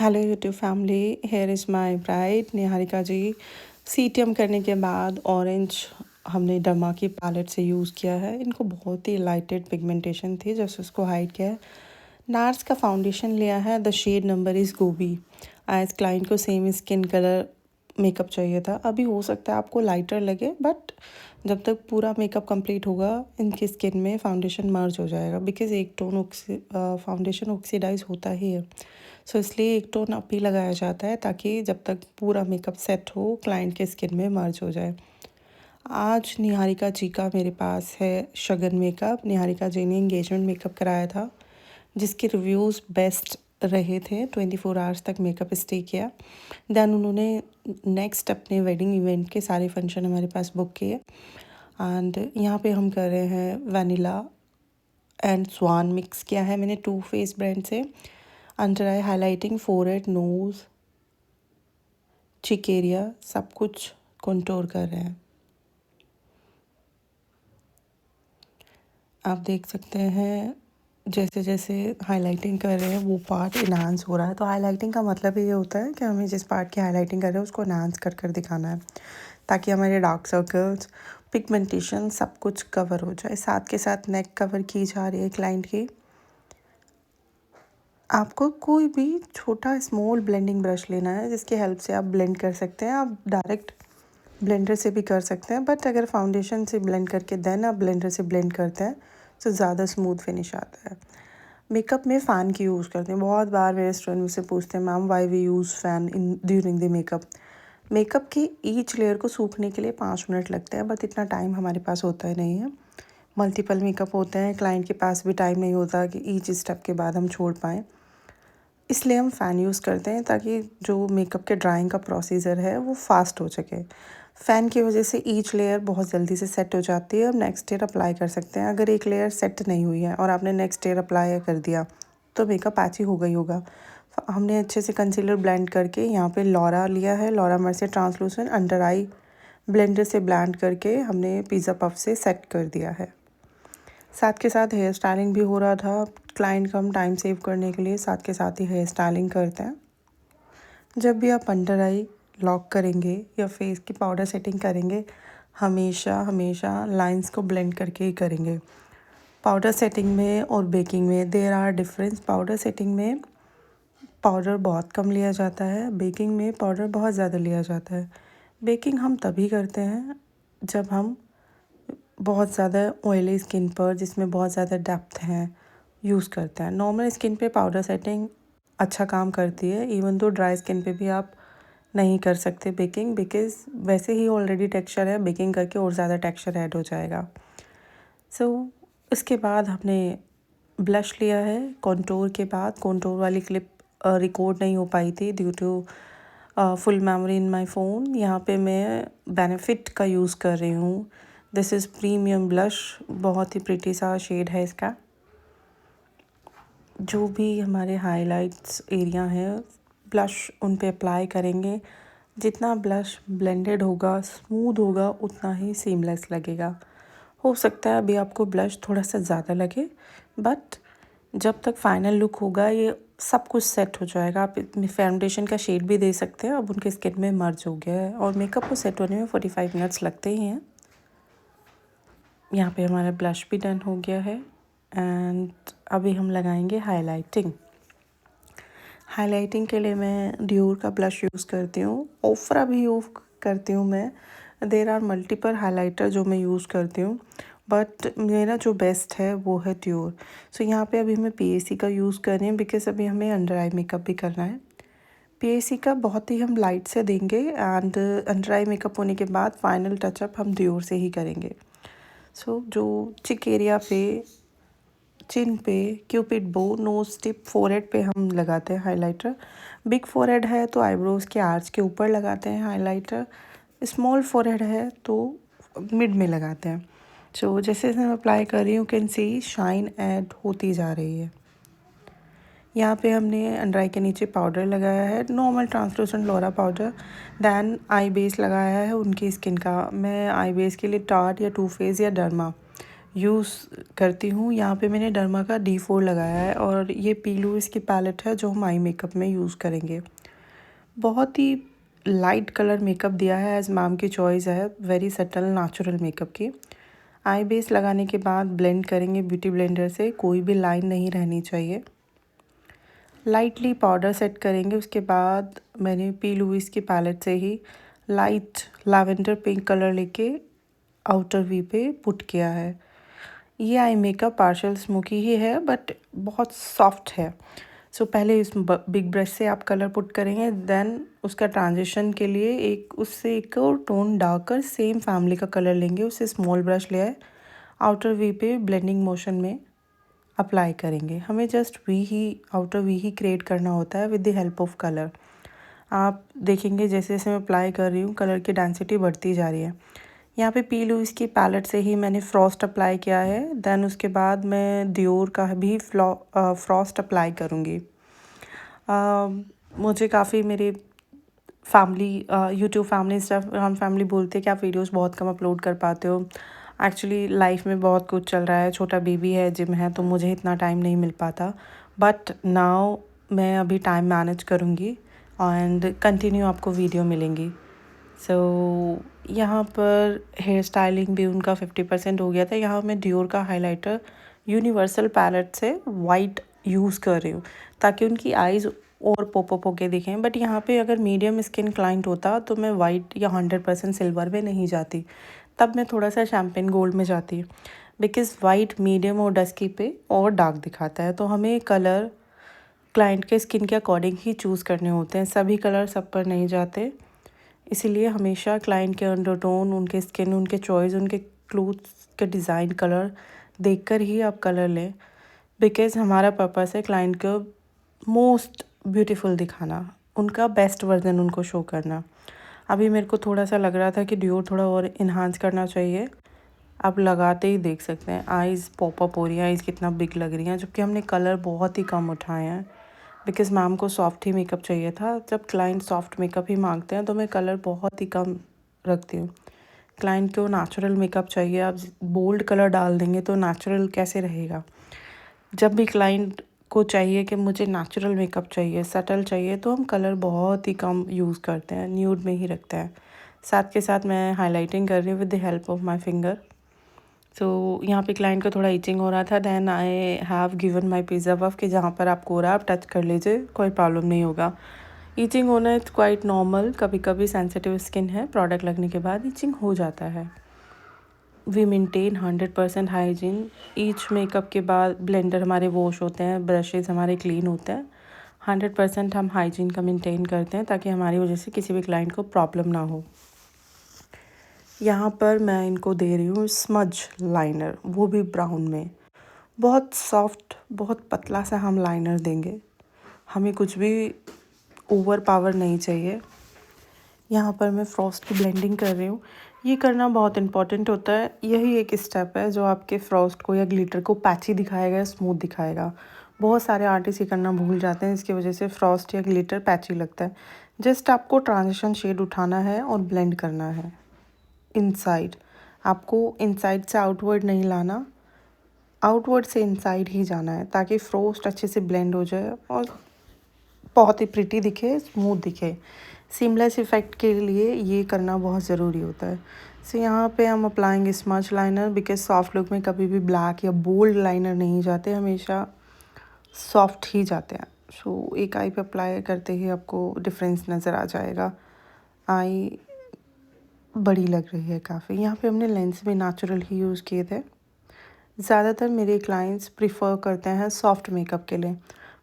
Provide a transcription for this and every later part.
Hello YouTube family, here is my bride Niharika ji. CTM करने के बाद ऑरेंज हमने डर्मा की पैलेट से यूज़ किया है। इनको बहुत ही लाइटेड पिगमेंटेशन थी, जैसे उसको हाइड किया है। नार्स का फाउंडेशन लिया है, the shade number is Gobi. As client को सेम स्किन कलर मेकअप चाहिए था। अभी हो सकता है आपको लाइटर लगे, बट जब तक पूरा मेकअप कंप्लीट होगा इनकी स्किन में फाउंडेशन मर्ज हो जाएगा, बिकॉज एक टोन फाउंडेशन ऑक्सीडाइज होता ही है। सो इसलिए एक टोन अप ही लगाया जाता है, ताकि जब तक पूरा मेकअप सेट हो क्लाइंट के स्किन में मर्ज हो जाए। आज निहारिका जी का मेरे पास है शगन मेकअप। निहारिका जी ने एंगेजमेंट मेकअप कराया था, जिसके रिव्यूज़ बेस्ट रहे थे। 24 आवर्स तक मेकअप स्टे किया। देन उन्होंने नेक्स्ट अपने वेडिंग इवेंट के सारे फंक्शन हमारे पास बुक किए। एंड यहाँ पे हम कर रहे हैं वनीला एंड स्वान मिक्स किया है मैंने टू फेस ब्रांड से। अंडर आई हाईलाइटिंग, फोरहेड, नोज़, चिक एरिया सब कुछ कंटूर कर रहे हैं। आप देख सकते हैं जैसे जैसे हाईलाइटिंग कर रहे हैं वो पार्ट इन्हांस हो रहा है। तो हाईलाइटिंग का मतलब ये होता है कि हमें जिस पार्ट की हाईलाइटिंग कर रहे हैं उसको इन्हांस कर कर दिखाना है, ताकि हमारे डार्क सर्कल्स, पिगमेंटेशन सब कुछ कवर हो जाए। साथ के साथ नेक कवर की जा रही है क्लाइंट की। आपको कोई भी छोटा स्मॉल ब्लेंडिंग ब्रश लेना है, जिसकी हेल्प से आप ब्लेंड कर सकते हैं। आप डायरेक्ट ब्लेंडर से भी कर सकते हैं, बट अगर फाउंडेशन से ब्लेंड करके देन आप ब्लेंडर से ब्लेंड करते हैं तो ज़्यादा स्मूथ फिनिश आता है। मेकअप में फ़ैन की यूज़ करते हैं। बहुत बार मेरे स्टूडेंट मुझसे पूछते हैं, ma'am why we use fan in during the makeup. Makeup की ईच लेयर को सूखने के लिए 5 मिनट लगते हैं, बट इतना टाइम हमारे पास होता ही नहीं है। मल्टीपल मेकअप होते हैं, क्लाइंट के पास भी टाइम नहीं होता कि ईच स्टेप के बाद हम छोड़ पाएँ। इसलिए हम फ़ैन यूज़ करते हैं, ताकि जो मेकअप के ड्राइंग का प्रोसीजर है वो फास्ट हो सके। फ़ैन की वजह से ईच लेयर बहुत जल्दी से सेट हो जाती है। अब नेक्स्ट लेयर अप्लाई कर सकते हैं। अगर एक लेयर सेट नहीं हुई है और आपने नेक्स्ट लेयर अप्लाई कर दिया तो मेकअप पैची हो गई होगा। हमने अच्छे से कंसीलर ब्लेंड करके यहाँ पे लॉरा लिया है, लॉरा मर्सियर ट्रांसलूसेंट। अंडर आई ब्लेंडर से ब्लेंड करके हमने पिज़्ज़ा पफ से सेट कर दिया है। साथ के साथ हेयर स्टाइलिंग भी हो रहा था। क्लाइंट का हम टाइम सेव करने के लिए साथ के साथ ही हेयर स्टाइलिंग करते हैं। जब भी आप अंडर आई लॉक करेंगे या फेस की पाउडर सेटिंग करेंगे, हमेशा हमेशा लाइंस को ब्लेंड करके ही करेंगे। पाउडर सेटिंग में और बेकिंग में there are difference. Powder setting में पाउडर बहुत कम लिया जाता है, बेकिंग में पाउडर बहुत ज़्यादा लिया जाता है। बेकिंग हम तभी करते हैं जब हम बहुत ज़्यादा ऑयली स्किन पर, जिसमें बहुत ज़्यादा डेप्थ है, यूज़ करते हैं। नॉर्मल स्किन पे पाउडर सेटिंग अच्छा काम करती है। इवन तो ड्राई स्किन पे भी आप नहीं कर सकते बेकिंग, बिकॉज़ वैसे ही ऑलरेडी टेक्सचर है, बेकिंग करके और ज़्यादा टेक्सचर ऐड हो जाएगा। इसके बाद हमने ब्लश लिया है। कॉन्टूर के बाद कॉन्टूर वाली क्लिप रिकॉर्ड नहीं हो पाई थी due to full memory in my phone. यहाँ पे मैं बेनिफिट का यूज़ कर रही हूँ। दिस इज़ प्रीमियम ब्लश, बहुत ही प्रिटी सा शेड है इसका। जो भी हमारे हाइलाइट्स एरिया हैं, ब्लश उन पे अप्लाई करेंगे। जितना ब्लश ब्लेंडेड होगा, स्मूथ होगा, उतना ही सीमलेस लगेगा। हो सकता है अभी आपको ब्लश थोड़ा सा ज़्यादा लगे, बट जब तक फाइनल लुक होगा ये सब कुछ सेट हो जाएगा। आप फाउंडेशन का शेड भी दे सकते हैं। अब उनके स्किन में मर्ज हो गया है और मेकअप को सेट होने में 45 मिनट्स लगते ही हैं। यहाँ पे हमारा ब्लश भी डन हो गया है एंड अभी हम लगाएंगे हाइलाइटिंग। हाइलाइटिंग के लिए मैं डियोर का ब्लश यूज़ करती हूँ, ओफ्रा भी यूज़ करती हूँ मैं। देर आर मल्टीपल हाइलाइटर जो मैं यूज़ करती हूँ, बट मेरा जो बेस्ट है वो है डियोर। सो यहाँ पे अभी मैं पीएसी का यूज़ कर रही हूँ, बिकॉज अभी हमें अंडर आई मेकअप भी करना है। पीएसी का बहुत ही हम लाइट से देंगे एंड अंडर आई मेकअप होने के बाद फाइनल टचअप हम डियोर से ही करेंगे। जो चिक एरिया पे, चिन पे, क्यूपिड बो, नोज टिप, फोरहेड पे हम लगाते हैं हाइलाइटर। बिग फोरहेड है तो आईब्रोज के आर्च के ऊपर लगाते हैं हाइलाइटर। स्मॉल फोरहेड है तो मिड में लगाते हैं। जैसे जैसे मैं अप्लाई कर रही हूँ, कैन सी शाइन ऐड होती जा रही है। यहाँ पे हमने अंडर आई के नीचे पाउडर लगाया है, नॉर्मल ट्रांसलूसेंट लोरा पाउडर। दैन आई बेस लगाया है उनकी स्किन का। मैं आई बेस के लिए टार्ट या टू फेस या डर्मा यूज़ करती हूँ। यहाँ पे मैंने डर्मा का D4 लगाया है और ये पी लुइस की पैलेट है जो हम आई मेकअप में यूज़ करेंगे। बहुत ही लाइट कलर मेकअप दिया है एज मैम की चॉइस है, वेरी सटल नेचुरल मेकअप की। आई बेस लगाने के बाद ब्लेंड करेंगे ब्यूटी ब्लेंडर से, कोई भी लाइन नहीं रहनी चाहिए। लाइटली पाउडर सेट करेंगे। उसके बाद मैंने पी लुइस की पैलेट से ही लाइट लैवेंडर पिंक कलर लेके आउटर वी पे पुट किया है। ये आई मेकअप पार्शियल स्मोकी ही है बट बहुत सॉफ्ट है। सो पहले इस बिग ब्रश से आप कलर पुट करेंगे, देन उसका ट्रांजिशन के लिए उससे एक और टोन डालकर सेम फैमिली का कलर लेंगे, उससे स्मॉल ब्रश ले आए आउटर वी पे ब्लेंडिंग मोशन में अप्लाई करेंगे। हमें just outer we he create करना होता है with the help of colour. आप देखेंगे जैसे जैसे मैं अप्लाई कर रही हूँ कलर की डेंसिटी बढ़ती जा रही है। यहाँ पे पी लुइस की पैलेट से ही मैंने फ्रॉस्ट अप्लाई किया है, देन उसके बाद मैं दियोर का भी फ्रॉस्ट अप्लाई करूँगी। मुझे काफ़ी मेरे family YouTube family Instagram family बोलते हैं कि आप वीडियोस बहुत कम अपलोड कर पाते हो। एक्चुअली लाइफ में बहुत कुछ चल रहा है, छोटा बेबी है, जिम है, तो मुझे इतना टाइम नहीं मिल पाता। बट नाउ मैं अभी टाइम मैनेज करूँगी एंड कंटिन्यू आपको वीडियो मिलेंगी। यहाँ पर हेयर स्टाइलिंग भी उनका 50% हो गया था। यहाँ मैं डियोर का हाइलाइटर यूनिवर्सल पैलेट से वाइट यूज़ कर रही हूँ ताकि उनकी आइज़ और पॉपअप होके दिखें। बट यहाँ पे अगर मीडियम स्किन क्लाइंट होता तो मैं वाइट या 100% सिल्वर में नहीं जाती, तब मैं थोड़ा सा शैम्पेन गोल्ड में जाती, बिकॉज़ वाइट मीडियम और डस्की पे और डार्क दिखाता है। तो हमें कलर क्लाइंट के स्किन के अकॉर्डिंग ही चूज़ करने होते हैं, सभी कलर सब पर नहीं जाते। इसीलिए हमेशा क्लाइंट के अंडरटोन, उनके स्किन, उनके चॉइस, उनके क्लोथ्स के डिज़ाइन, कलर देखकर ही आप कलर लें, बिकॉज़ हमारा पर्पस है क्लाइंट को मोस्ट ब्यूटीफुल दिखाना, उनका बेस्ट वर्जन उनको शो करना। अभी मेरे को थोड़ा सा लग रहा था कि डियोर थोड़ा और इन्हांस करना चाहिए। आप लगाते ही देख सकते हैं आइज़ पॉपअप हो रही हैं, आइज़ कितना बिग लग रही हैं, जबकि हमने कलर बहुत ही कम उठाए हैं बिकॉज़ मैम को सॉफ्ट ही मेकअप चाहिए था। जब क्लाइंट सॉफ्ट मेकअप ही मांगते हैं तो मैं कलर बहुत ही कम रखती हूँ। क्लाइंट को नेचुरल मेकअप चाहिए, आप बोल्ड कलर डाल देंगे तो नेचुरल कैसे रहेगा। जब भी क्लाइंट को चाहिए कि मुझे नेचुरल मेकअप चाहिए, सटल चाहिए, तो हम कलर बहुत ही कम यूज़ करते हैं, न्यूड में ही रखते हैं। साथ के साथ मैं हाइलाइटिंग कर रही हूँ with the help of my finger. यहाँ पे क्लाइंट को थोड़ा इचिंग हो रहा था, then I have given my pizza buff कि जहाँ पर आपको हो रहा है आप टच कर लीजिए, कोई प्रॉब्लम नहीं होगा। इचिंग होना इट्स क्वाइट नॉर्मल, कभी कभी सेंसिटिव स्किन है, प्रोडक्ट लगने के बाद इचिंग हो जाता है। We maintain 100% hygiene. Each makeup के बाद ब्लेंडर हमारे वॉश होते हैं, ब्रशेज़ हमारे क्लीन होते हैं। 100% हम हाइजीन का मेंटेन करते हैं ताकि हमारी वजह से किसी भी क्लाइंट को प्रॉब्लम ना हो। यहाँ पर मैं इनको दे रही हूँ स्मज लाइनर, वो भी ब्राउन में। बहुत सॉफ्ट, बहुत पतला सा हम लाइनर देंगे, हमें कुछ भी ओवर पावर नहीं चाहिए। यहाँ पर मैं फ्रॉस्ट की ब्लेंडिंग कर रही हूँ। ये करना बहुत इम्पॉर्टेंट होता है, यही एक स्टेप है जो आपके फ्रॉस्ट को या ग्लिटर को पैची दिखाएगा, स्मूथ दिखाएगा। बहुत सारे आर्टिस्ट ये करना भूल जाते हैं, इसकी वजह से फ्रॉस्ट या ग्लिटर पैची लगता है। जस्ट आपको ट्रांजिशन शेड उठाना है और ब्लेंड करना है इनसाइड। आपको इनसाइड से आउटवर्ड नहीं लाना, आउटवर्ड से इनसाइड ही जाना है ताकि फ्रॉस्ट अच्छे से ब्लेंड हो जाए और बहुत ही प्रिटी दिखे, स्मूथ दिखे। सीमलेस इफ़ेक्ट के लिए ये करना बहुत ज़रूरी होता है। यहाँ पे हम अप्लाएंगे smudge liner, because soft look में कभी भी ब्लैक या बोल्ड लाइनर नहीं जाते, हमेशा सॉफ्ट ही जाते हैं। एक आई पे अप्लाई करते ही आपको डिफरेंस नज़र आ जाएगा। आई बड़ी लग रही है काफ़ी। यहाँ पे हमने लेंस भी नेचुरल ही यूज़ किए थे। ज़्यादातर मेरे क्लाइंट्स प्रिफर करते हैं सॉफ्ट मेकअप के लिए।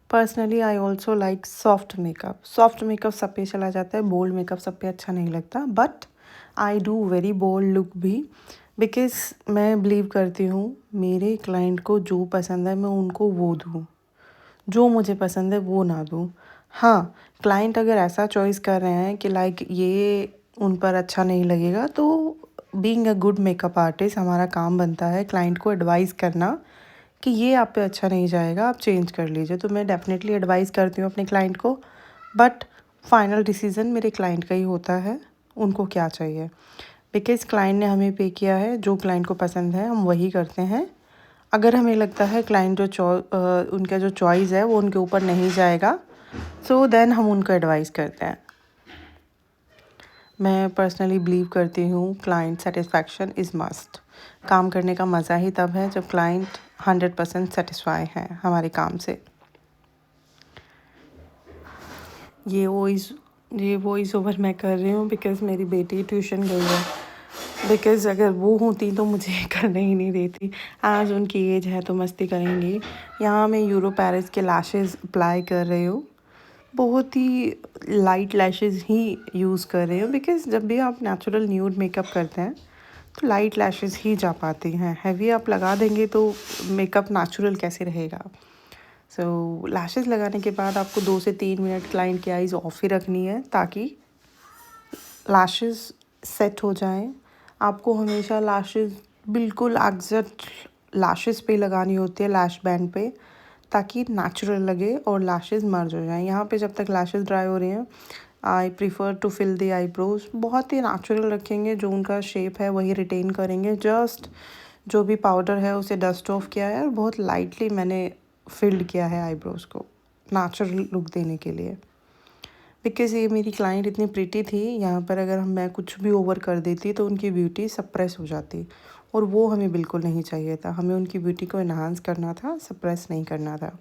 Personally I also like soft makeup. Soft makeup सब पे चला जाता है, बोल्ड मेकअप सब पे अच्छा नहीं लगता, but I do very bold look भी, बिकॉज़ मैं बिलीव करती हूँ मेरे क्लाइंट को जो पसंद है मैं उनको वो दूँ, जो मुझे पसंद है वो ना दूँ। हाँ, क्लाइंट अगर ऐसा चॉइस कर रहे हैं कि लाइक ये उन पर अच्छा नहीं लगेगा, तो being a good makeup artist हमारा काम बनता है क्लाइंट को एडवाइस करना कि ये आप पे अच्छा नहीं जाएगा, आप चेंज कर लीजिए। तो मैं डेफिनेटली एडवाइस करती हूँ अपने क्लाइंट को, बट फाइनल डिसीज़न मेरे क्लाइंट का ही होता है, उनको क्या चाहिए। बिकॉज़ क्लाइंट ने हमें पे किया है, जो क्लाइंट को पसंद है हम वही करते हैं। अगर हमें लगता है क्लाइंट उनका जो चॉइस है वो उनके ऊपर नहीं जाएगा, सो देन हम उनको एडवाइस करते हैं। मैं पर्सनली बिलीव करती हूँ क्लाइंट सेटिस्फैक्शन इज़ मस्ट। काम करने का मज़ा ही तब है जब क्लाइंट 100% सेटिस्फाई है हमारे काम से। ये वॉइस ओवर मैं कर रही हूँ बिकॉज़ मेरी बेटी ट्यूशन गई है। बिकॉज़ अगर वो होती तो मुझे करने ही नहीं देती। आज उनकी एज है तो मस्ती करेंगी। यहाँ मैं यूरो पैरिस के लैशेज़ अप्लाई कर रही हूँ। बहुत ही लाइट लैशेज़ ही यूज़ कर रही हूँ बिकॉज़ जब भी आप नेचुरल न्यूड मेकअप करते हैं तो लाइट लैशेज़ ही जा पाती हैं। हैवी आप लगा देंगे तो मेकअप नेचुरल कैसे रहेगा। सो लैशेज़ लगाने के बाद आपको 2 से 3 मिनट क्लाइंट की आइज़ ऑफ ही रखनी है ताकि लैशेज़ सेट हो जाएं। आपको हमेशा लैशेज़ बिल्कुल एग्जैक्ट लैशेज़ पे लगानी होती है, लैश बैंड पे, ताकि नेचुरल लगे और लैशेज़ मर्ज हो जाएं। यहाँ पे जब तक लैशेज़ ड्राई हो रही हैं I prefer to fill the eyebrows. बहुत ही नेचुरल रखेंगे, जो उनका शेप है वही रिटेन करेंगे। जस्ट जो भी पाउडर है उसे डस्ट ऑफ किया है और बहुत लाइटली मैंने फिल्ड किया है आईब्रोज को नेचुरल लुक देने के लिए। बिकॉज़ ये मेरी क्लाइंट इतनी प्रिटी थी, यहाँ पर अगर मैं कुछ भी ओवर कर देती तो उनकी ब्यूटी सप्रेस हो जाती और वो हमें बिल्कुल नहीं चाहिए था। हमें उनकी ब्यूटी को इन्हांस करना था, सप्रेस नहीं करना था।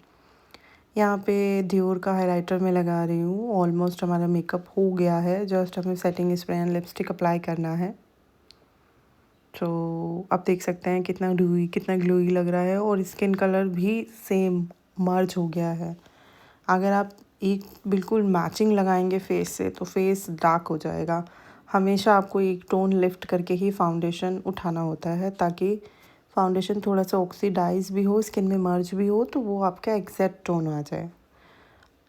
यहाँ पे डियोर का हाइलाइटर मैं लगा रही हूँ। ऑलमोस्ट हमारा मेकअप हो गया है, जस्ट हमें setting spray and lipstick apply करना है। तो आप देख सकते हैं कितना ग्लोई लग रहा है और स्किन कलर भी सेम मर्ज हो गया है। अगर आप एक बिल्कुल मैचिंग लगाएंगे फेस से तो फेस डार्क हो जाएगा। हमेशा आपको एक टोन लिफ्ट करके ही फाउंडेशन उठाना होता है ताकि फाउंडेशन थोड़ा सा ऑक्सीडाइज भी हो, स्किन में मर्ज भी हो, तो वो आपका एग्जैक्ट टोन आ जाए।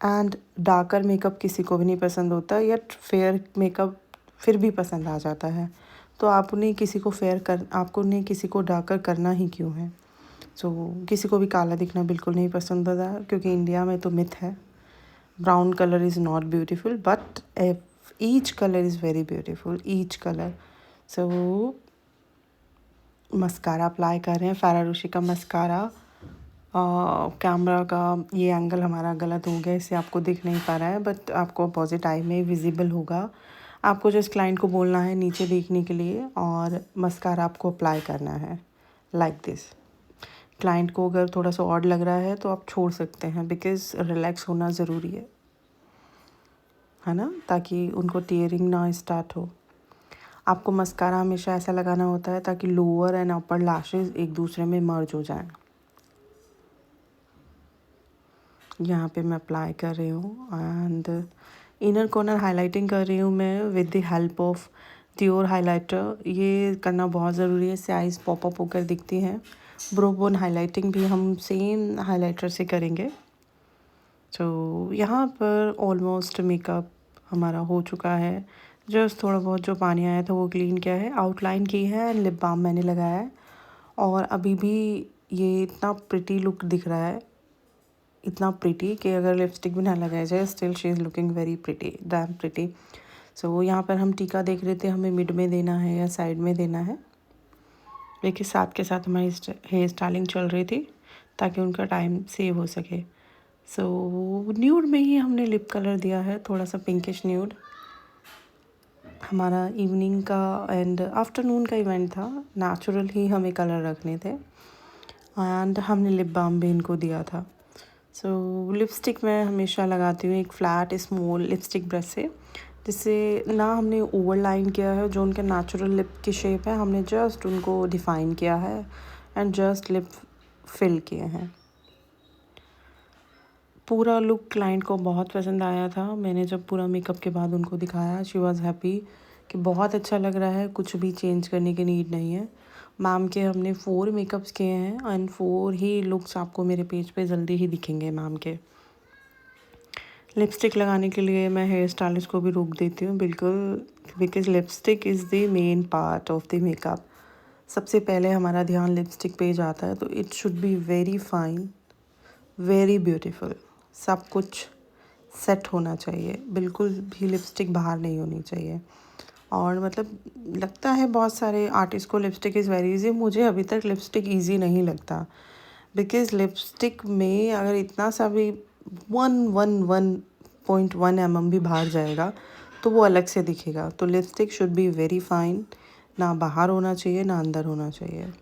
एंड डार्कर मेकअप किसी को भी नहीं पसंद होता, यट फेयर मेकअप फिर भी पसंद आ जाता है। तो आपको उन्हें किसी को डार्कर करना ही क्यों है। सो किसी को भी काला दिखना बिल्कुल नहीं पसंद होता, क्योंकि इंडिया में तो मिथ है brown colour is not beautiful, but each colour is very beautiful, each colour. So mascara apply कर रहे हैं, फेरारोशी का मस्कारा। कैमरा का ये एंगल हमारा गलत हो गया, इससे आपको दिख नहीं पा रहा है, बट आपको अपोजिट आई में विजिबल होगा। आपको जस्ट क्लाइंट को बोलना है नीचे देखने के लिए और मस्कारा आपको अप्लाई करना है लाइक दिस। क्लाइंट को अगर थोड़ा सा ऑड लग रहा है तो आप छोड़ सकते हैं, बिकॉज़ रिलैक्स होना ज़रूरी है ना, ताकि उनको टीयरिंग ना स्टार्ट हो। आपको मस्कारा हमेशा ऐसा लगाना होता है ताकि लोअर एंड अपर लैशेज़ एक दूसरे में मर्ज हो जाएं। यहाँ पे मैं अप्लाई कर रही हूँ एंड इनर कॉर्नर हाइलाइटिंग कर रही हूँ मैं with the help of Dior highlighter. ये करना बहुत ज़रूरी है, इससे आइज़ पॉपअप होकर दिखती हैं। ब्रो बोन हाइलाइटिंग भी हम सेम हाइलाइटर से करेंगे। तो यहाँ पर ऑलमोस्ट मेकअप हमारा हो चुका है। जस्ट थोड़ा बहुत जो पानी आया था वो क्लीन किया है, आउटलाइन की है एंड लिप बाम मैंने लगाया है। और अभी भी ये इतना प्रिटी लुक दिख रहा है, इतना प्रिटी कि अगर लिपस्टिक भी ना लगाया जाए still she is looking very pretty, damn pretty. So यहाँ पर हम टीका देख रहे थे हमें मिड में देना है या साइड में देना है। लेकिन साथ के साथ हमारी हेयर स्टाइलिंग चल रही थी ताकि उनका टाइम सेव हो सके। सो न्यूड में ही हमने लिप कलर दिया है, थोड़ा सा पिंकिश न्यूड। हमारा इवनिंग का एंड आफ्टरनून का इवेंट था, नेचुरल ही हमें कलर रखने थे एंड हमने लिप बाम भी इनको दिया था। सो लिपस्टिक मैं हमेशा लगाती हूँ एक फ्लैट स्मॉल लिपस्टिक ब्रश से, जिससे ना हमने ओवर लाइन किया है जो उनके नेचुरल लिप की शेप है, हमने जस्ट उनको डिफ़ाइन किया है एंड जस्ट लिप फिल किए हैं। पूरा लुक क्लाइंट को बहुत पसंद आया था। मैंने जब पूरा मेकअप के बाद उनको दिखाया, शी वॉज़ हैप्पी कि बहुत अच्छा लग रहा है, कुछ भी चेंज करने की नीड नहीं है। मैम के हमने 4 मेकअप्स किए हैं एंड 4 ही लुक्स आपको मेरे पेज पे जल्दी ही दिखेंगे मैम के। लिपस्टिक लगाने के लिए मैं हेयर स्टाइलिस्ट को भी रोक देती हूँ बिल्कुल, because lipstick is the main part of the makeup. सबसे पहले हमारा ध्यान लिपस्टिक पे जाता है, तो it should be very fine, very beautiful. सब कुछ सेट होना चाहिए, बिल्कुल भी लिपस्टिक बाहर नहीं होनी चाहिए। और मतलब लगता है बहुत सारे आर्टिस्ट को लिपस्टिक इज़ वेरी इजी, मुझे अभी तक लिपस्टिक इजी नहीं लगता। बिकॉज लिपस्टिक में अगर इतना सा भी 1.1 mm भी बाहर जाएगा तो वो अलग से दिखेगा। तो lipstick should be very fine, ना बाहर होना चाहिए ना अंदर होना चाहिए।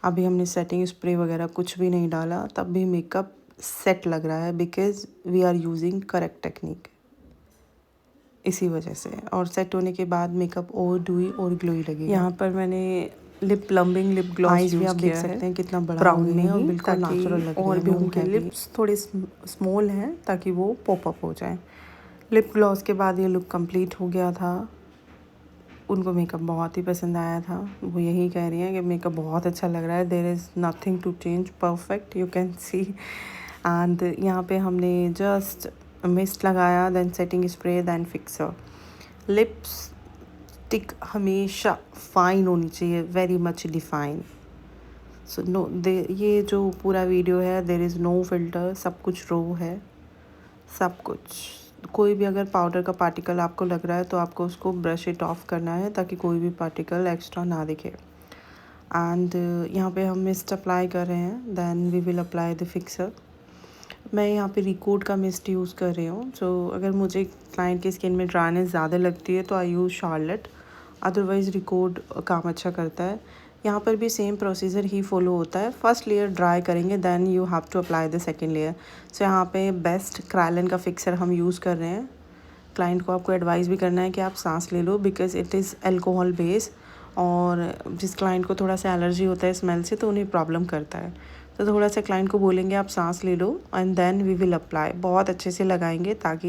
अभी हमने सेटिंग स्प्रे वगैरह कुछ भी नहीं डाला, तब भी मेकअप सेट लग रहा है because we are using correct technique, इसी वजह से। और सेट होने के बाद मेकअप और डूई और ग्लोई लगेगा। यहाँ पर मैंने लिप प्लम्बिंग लिप ग्लॉस भी आप देख सकते हैं कितना बड़ा ब्राउन में ही, बिल्कुल नेचुरल लग रहा है। और भी उनके लिप्स थोड़े स्मॉल हैं ताकि वो पॉप अप हो जाए। लिप ग्लॉस के बाद ये लुक कंप्लीट हो गया था। उनको मेकअप बहुत ही पसंद आया था, वो यही कह रही हैं कि मेकअप बहुत अच्छा लग रहा है, there is nothing to change, perfect you can see. And यहाँ पे हमने जस्ट मिस्ट लगाया, then setting spray, then fixer. Lipstick हमेशा फाइन होनी चाहिए, very much define. So no ये जो पूरा वीडियो है देयर इज़ नो फिल्टर, सब कुछ रो है, सब कुछ। कोई भी अगर पाउडर का पार्टिकल आपको लग रहा है तो आपको उसको ब्रश इट ऑफ करना है ताकि कोई भी पार्टिकल एक्स्ट्रा ना दिखे। एंड यहाँ पे हम मिस्ट अप्लाई कर रहे हैं, then we will apply the fixer. मैं यहाँ पे रिकोड का मिस्ट यूज़ कर रही हूँ। सो अगर मुझे क्लाइंट की स्किन में ड्राइनेस ज़्यादा लगती है तो आई यूज़ शार्लेट, अदरवाइज़ रिकोड काम अच्छा करता है। यहाँ पर भी सेम प्रोसीजर ही फॉलो होता है। फर्स्ट लेयर ड्राई करेंगे, then you have to apply the second layer. So यहाँ पे बेस्ट क्रायलन का फिक्सर हम यूज़ कर रहे हैं। क्लाइंट को आपको एडवाइस भी करना है कि आप सांस ले लो because it is alcohol base, और जिस क्लाइंट को थोड़ा सा एलर्जी होता है स्मेल से तो उन्हें प्रॉब्लम करता है। तो थोड़ा सा क्लाइंट को बोलेंगे आप सांस ले लो and then we will apply. बहुत अच्छे से लगाएंगे ताकि